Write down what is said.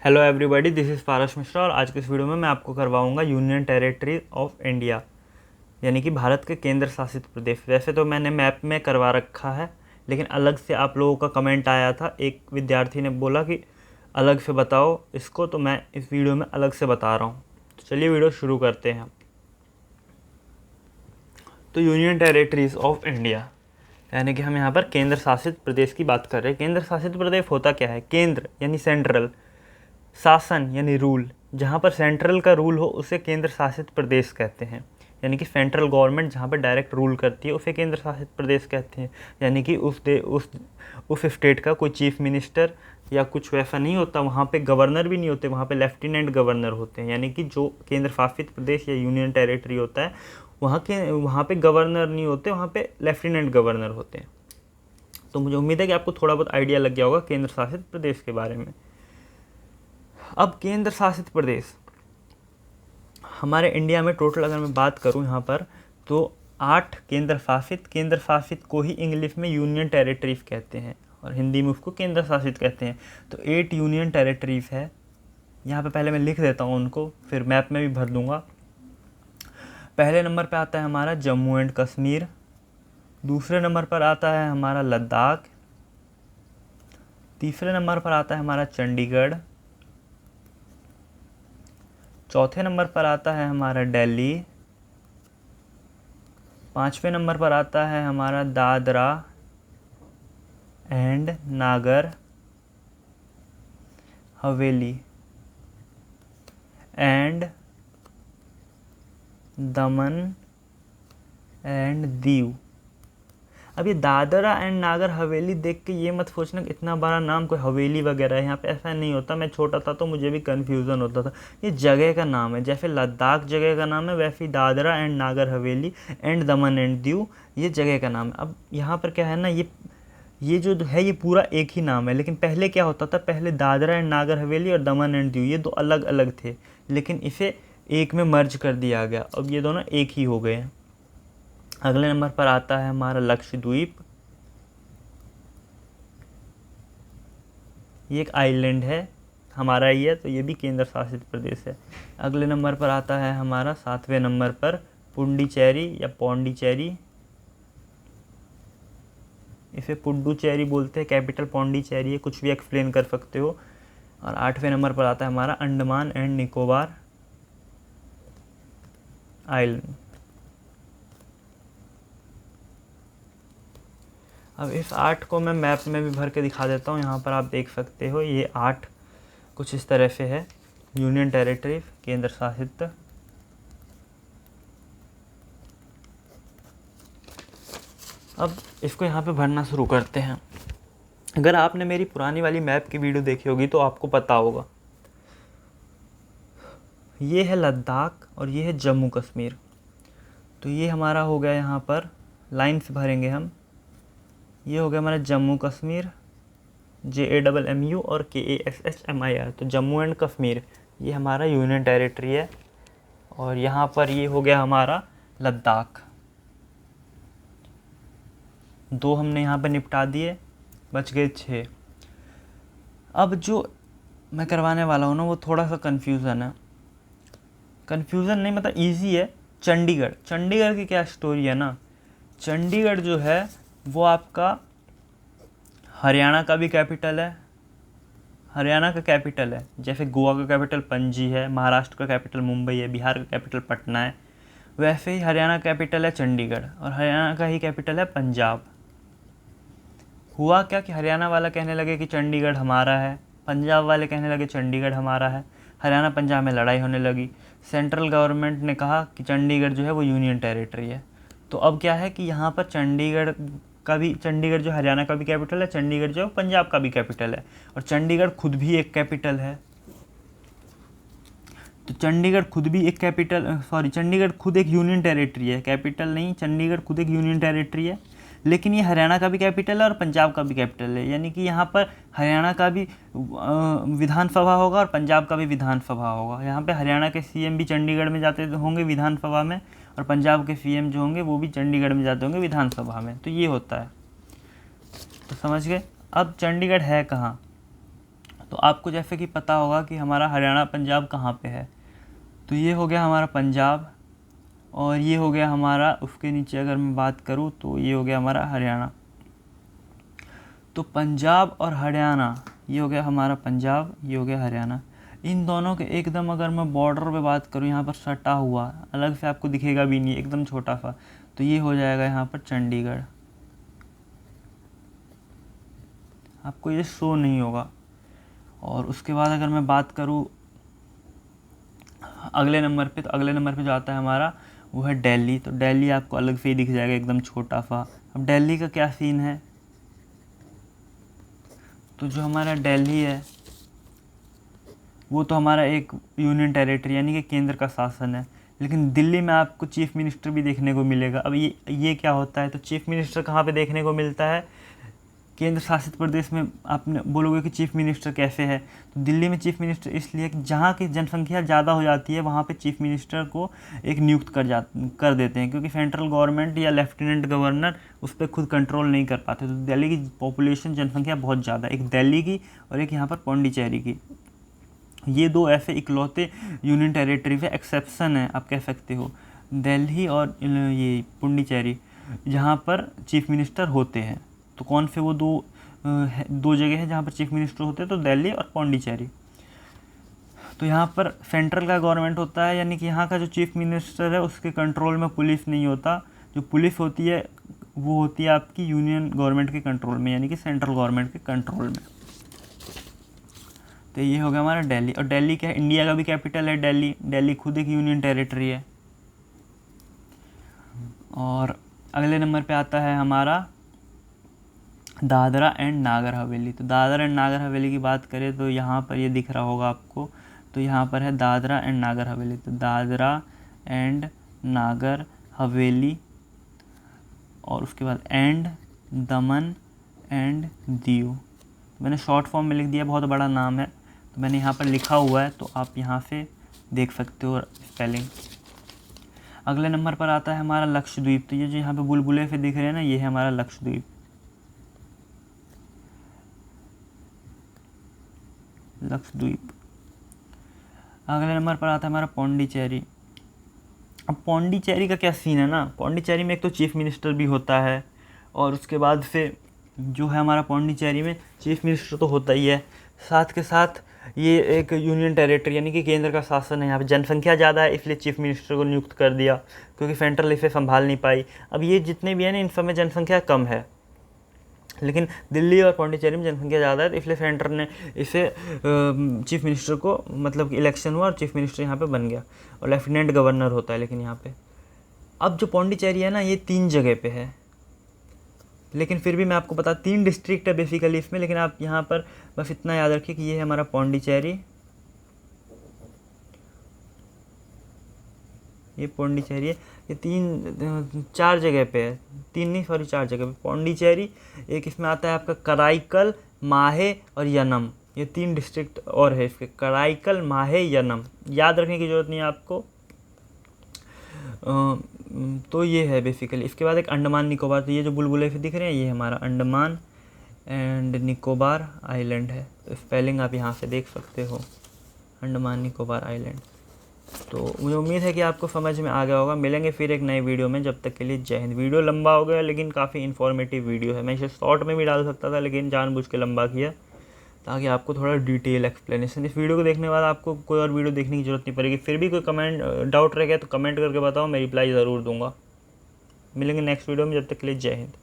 Hello everybody, this is पारस मिश्रा और आज के इस वीडियो में मैं आपको करवाऊंगा यूनियन टेरिटरी ऑफ इंडिया यानी कि भारत के केंद्र शासित प्रदेश। वैसे तो मैंने मैप में करवा रखा है, लेकिन अलग से आप लोगों का कमेंट आया था। एक विद्यार्थी ने बोला कि अलग से बताओ इसको, तो मैं इस वीडियो में अलग से बता रहा हूँ। तो चलिए वीडियो शुरू करते हैं। तो यूनियन टेरिटरीज ऑफ इंडिया यानी कि हम यहाँ पर केंद्र शासित प्रदेश की बात कर रहे हैं। केंद्र शासित प्रदेश होता क्या है? केंद्र यानी सेंट्रल, शासन यानी रूल, जहाँ पर सेंट्रल का रूल हो उसे केंद्र शासित प्रदेश कहते हैं। यानी कि सेंट्रल गवर्नमेंट जहाँ पर डायरेक्ट रूल करती है उसे केंद्र शासित प्रदेश कहते हैं। यानी कि उस स्टेट का कोई चीफ मिनिस्टर या कुछ वैसा नहीं होता, वहाँ पे गवर्नर भी नहीं होते, वहाँ पे लेफ्टिनेंट गवर्नर होते हैं। यानी कि जो केंद्र शासित प्रदेश या यूनियन टेरिटरी होता है वहाँ पे गवर्नर नहीं होते, वहाँ पे लेफ्टिनेंट गवर्नर होते हैं। तो मुझे उम्मीद है कि आपको थोड़ा बहुत आइडिया लग गया होगा केंद्र शासित प्रदेश के बारे में। अब केंद्र शासित प्रदेश हमारे इंडिया में टोटल अगर मैं बात करूं यहाँ पर तो 8 केंद्र शासित को ही इंग्लिश में यूनियन टेरिटरीज कहते हैं और हिंदी में उसको केंद्र शासित कहते हैं। तो 8 यूनियन टेरिटरीज है। यहाँ पे पहले मैं लिख देता हूँ उनको, फिर मैप में भी भर दूंगा। पहले नंबर पे आता है हमारा जम्मू एंड कश्मीर, दूसरे नंबर पर आता है हमारा लद्दाख, तीसरे नंबर पर आता है हमारा चंडीगढ़, चौथे नंबर पर आता है हमारा दिल्ली, पाँचवें नंबर पर आता है हमारा Dadra and Nagar Haveli and Daman and Diu. अब ये दादरा एंड नागर हवेली देख के ये मत सोचना कि इतना बड़ा नाम कोई हवेली वगैरह है, यहाँ पे ऐसा नहीं होता। मैं छोटा था तो मुझे भी कन्फ्यूज़न होता था। ये जगह का नाम है, जैसे लद्दाख जगह का नाम है वैसे ही Dadra and Nagar Haveli and Daman and Diu ये जगह का नाम है। अब यहाँ पर क्या है ना, ये जो है ये पूरा एक ही नाम है, लेकिन पहले क्या होता था, पहले दादरा एंड नागर हवेली और दमन एंड दीव ये दो अलग अलग थे, लेकिन इसे एक में मर्ज कर दिया गया। अब ये दोनों एक ही हो गए हैं। अगले नंबर पर आता है हमारा लक्षद्वीप। ये एक आइलैंड है, हमारा ही है, तो ये भी केंद्र शासित प्रदेश है। अगले नंबर पर आता है हमारा 7वें नंबर पर पुडुचेरी या पौंडीचेरी, इसे पुडुचेरी बोलते हैं, कैपिटल पौंडीचेरी है, कुछ भी एक्सप्लेन कर सकते हो। और 8वें नंबर पर आता है हमारा अंडमान एंड निकोबार आइलैंड। अब इस 8 को मैं मैप में भी भर के दिखा देता हूँ। यहाँ पर आप देख सकते हो ये 8 कुछ इस तरह से है, यूनियन टेरिटरी केंद्र शासित। अब इसको यहाँ पे भरना शुरू करते हैं। अगर आपने मेरी पुरानी वाली मैप की वीडियो देखी होगी तो आपको पता होगा, ये है लद्दाख और ये है जम्मू कश्मीर। तो ये हमारा हो गया, यहाँ पर लाइन से भरेंगे हम। ये हो गया हमारा जम्मू कश्मीर, JAMMU और KASSMIR, तो जम्मू एंड कश्मीर ये हमारा यूनियन टेरिटरी है। और यहाँ पर ये हो गया हमारा लद्दाख। 2 हमने यहाँ पर निपटा दिए, बच गए 6। अब जो मैं करवाने वाला हूँ ना वो थोड़ा सा कन्फ्यूज़न है। कन्फ्यूज़न नहीं, मतलब ईजी है। चंडीगढ़ की क्या स्टोरी है ना, चंडीगढ़ जो है वो आपका हरियाणा का भी कैपिटल है, हरियाणा का कैपिटल है। जैसे गोवा का कैपिटल पणजी है, महाराष्ट्र का कैपिटल मुंबई है, बिहार का कैपिटल पटना है, वैसे ही हरियाणा का कैपिटल है चंडीगढ़ और हरियाणा का ही कैपिटल है पंजाब। हुआ क्या कि हरियाणा वाला कहने लगे कि चंडीगढ़ हमारा है, पंजाब वाले कहने लगे चंडीगढ़ हमारा है, हरियाणा पंजाब में लड़ाई होने लगी। सेंट्रल गवर्नमेंट ने कहा कि चंडीगढ़ जो है वो यूनियन टेरिटरी है। तो अब क्या है कि यहाँ पर चंडीगढ़ जो हरियाणा का भी कैपिटल है, चंडीगढ़ जो पंजाब का भी कैपिटल है, और चंडीगढ़ खुद भी एक कैपिटल है। तो चंडीगढ़ खुद एक यूनियन टेरिटरी है, कैपिटल नहीं, चंडीगढ़ खुद एक यूनियन टेरिटरी है। लेकिन ये हरियाणा का भी कैपिटल है और पंजाब का भी कैपिटल है। यानी कि यहाँ पर हरियाणा का भी विधानसभा होगा और पंजाब का भी विधानसभा होगा। यहाँ पे हरियाणा के CM भी चंडीगढ़ में जाते होंगे विधानसभा में, और पंजाब के CM जो होंगे वो भी चंडीगढ़ में जाते होंगे विधानसभा में। तो ये होता है, तो समझ गए। अब चंडीगढ़ है कहाँ, तो आपको जैसे कि पता होगा कि हमारा हरियाणा पंजाब कहाँ पे है, तो ये हो गया हमारा पंजाब और ये हो गया हमारा, उसके नीचे अगर मैं बात करूँ तो ये हो गया हमारा हरियाणा। तो पंजाब और हरियाणा, ये हो गया हमारा पंजाब, ये हो गया हरियाणा। इन दोनों के एकदम अगर मैं बॉर्डर पे बात करूँ, यहाँ पर सटा हुआ, अलग से आपको दिखेगा भी नहीं, एकदम छोटा सा, तो ये हो जाएगा यहाँ पर चंडीगढ़। आपको ये शो नहीं होगा। और उसके बाद अगर मैं बात करूँ अगले नंबर पे, तो अगले नंबर पे जो आता है हमारा वो है दिल्ली। तो दिल्ली आपको अलग से ही दिख जाएगा, एकदम छोटा सा। अब दिल्ली का क्या सीन है, तो जो हमारा दिल्ली है वो तो हमारा एक यूनियन टेरिटरी यानी कि केंद्र का शासन है, लेकिन दिल्ली में आपको चीफ मिनिस्टर भी देखने को मिलेगा। अब ये क्या होता है, तो चीफ मिनिस्टर कहाँ पे देखने को मिलता है, केंद्र शासित प्रदेश में। आपने बोलोगे कि चीफ मिनिस्टर कैसे है, तो दिल्ली में चीफ मिनिस्टर इसलिए कि जहाँ की जनसंख्या ज़्यादा हो जाती है वहाँ पे चीफ मिनिस्टर को एक नियुक्त कर देते हैं, क्योंकि सेंट्रल गवर्नमेंट या लेफ्टिनेंट गवर्नर उस पर खुद कंट्रोल नहीं कर पाते। तो दिल्ली की पॉपुलेशन जनसंख्या बहुत ज़्यादा, एक दिल्ली की और एक यहाँ पर पौंडीचेरी की। ये दो ऐसे इकलौते यूनियन टेरिटरी पे एक्सेप्शन है, आप कह सकते हो, दिल्ली और ये पुडुचेरी, जहाँ पर चीफ मिनिस्टर होते हैं। तो कौन से वो दो जगह है जहाँ पर चीफ मिनिस्टर होते हैं, तो दिल्ली और पौंडीचेरी। तो यहाँ पर सेंट्रल का गवर्नमेंट होता है, यानी कि यहाँ का जो चीफ मिनिस्टर है उसके कंट्रोल में पुलिस नहीं होता। जो पुलिस होती है वो होती है आपकी यूनियन गवर्नमेंट के कंट्रोल में, यानी कि सेंट्रल गवर्नमेंट के कंट्रोल में। तो ये हो गया हमारा दिल्ली। और दिल्ली क्या है, इंडिया का भी कैपिटल है दिल्ली। दिल्ली खुद एक यूनियन टेरिटरी है। और अगले नंबर पे आता है हमारा दादरा एंड नागर हवेली। तो दादरा एंड नागर हवेली की बात करें तो यहाँ पर ये दिख रहा होगा आपको, तो यहाँ पर है दादरा एंड नागर हवेली। तो दादरा एंड नागर हवेली, और उसके बाद एंड दमन एंड दीव। मैंने शॉर्ट फॉर्म में लिख दिया, बहुत बड़ा नाम है तो मैंने यहाँ पर लिखा हुआ है, तो आप यहाँ से देख सकते हो स्पेलिंग। अगले नंबर पर आता है हमारा लक्षद्वीप। तो ये जो यहाँ पे बुलबुले से दिख रहे हैं ना, ये है हमारा लक्षद्वीप। लक्षद्वीप। अगले नंबर पर आता है हमारा पौंडीचेरी। अब पौंडीचेरी का क्या सीन है ना, पौंडीचेरी में एक तो चीफ मिनिस्टर भी होता है, और उसके बाद से जो है हमारा पौंडीचेरी में चीफ मिनिस्टर तो होता ही है, साथ के साथ ये एक यूनियन टेरिटरी यानी कि केंद्र का शासन है। यहाँ पे जनसंख्या ज़्यादा है इसलिए चीफ मिनिस्टर को नियुक्त कर दिया, क्योंकि सेंट्रल इसे संभाल नहीं पाई। अब ये जितने भी हैं ना, इन सब में जनसंख्या कम है, लेकिन दिल्ली और पौंडीचेरी में जनसंख्या ज़्यादा है, तो इसलिए सेंटर ने इसे चीफ मिनिस्टर को, मतलब कि इलेक्शन हुआ और चीफ मिनिस्टर यहाँ पे बन गया, और लेफ्टिनेंट गवर्नर होता है। लेकिन यहाँ पे अब जो पौंडीचेरी है ना, ये 3 जगह पे है, लेकिन फिर भी मैं आपको बता, 3 डिस्ट्रिक्ट है बेसिकली इसमें, लेकिन आप यहाँ पर बस इतना याद रखिए कि ये है हमारा पौंडीचेरी, ये पौंडीचेरी है। ये 4 जगह पे है, 3 नहीं सॉरी 4 जगह पे पौंडीचेरी। एक इसमें आता है आपका कराईकल, माहे और यनम। ये 3 डिस्ट्रिक्ट और है इसके, कराईकल, माहे, यनम। याद रखने की ज़रूरत नहीं है आपको। तो ये है बेसिकली। इसके बाद एक अंडमान निकोबार। तो ये जो बुलबुले से दिख रहे हैं, ये हमारा अंडमान एंड निकोबार आइलैंड है। तो स्पेलिंग आप यहाँ से देख सकते हो, अंडमान निकोबार आइलैंड। तो मुझे उम्मीद है कि आपको समझ में आ गया होगा। मिलेंगे फिर एक नए वीडियो में, जब तक के लिए जय हिंद। वीडियो लंबा हो गया, लेकिन काफ़ी इन्फॉर्मेटिव वीडियो है। मैं इसे शॉर्ट में भी डाल सकता था, लेकिन जानबूझ के लंबा किया ताकि आपको थोड़ा डिटेल एक्सप्लेनेशन। इस वीडियो को देखने के बाद आपको कोई और वीडियो देखने की ज़रूरत नहीं पड़ेगी। फिर भी कोई कमेंट डाउट रह गया तो कमेंट करके बताओ, मैं रिप्लाई ज़रूर दूंगा। मिलेंगे नेक्स्ट वीडियो में, जब तक के लिए जय हिंद।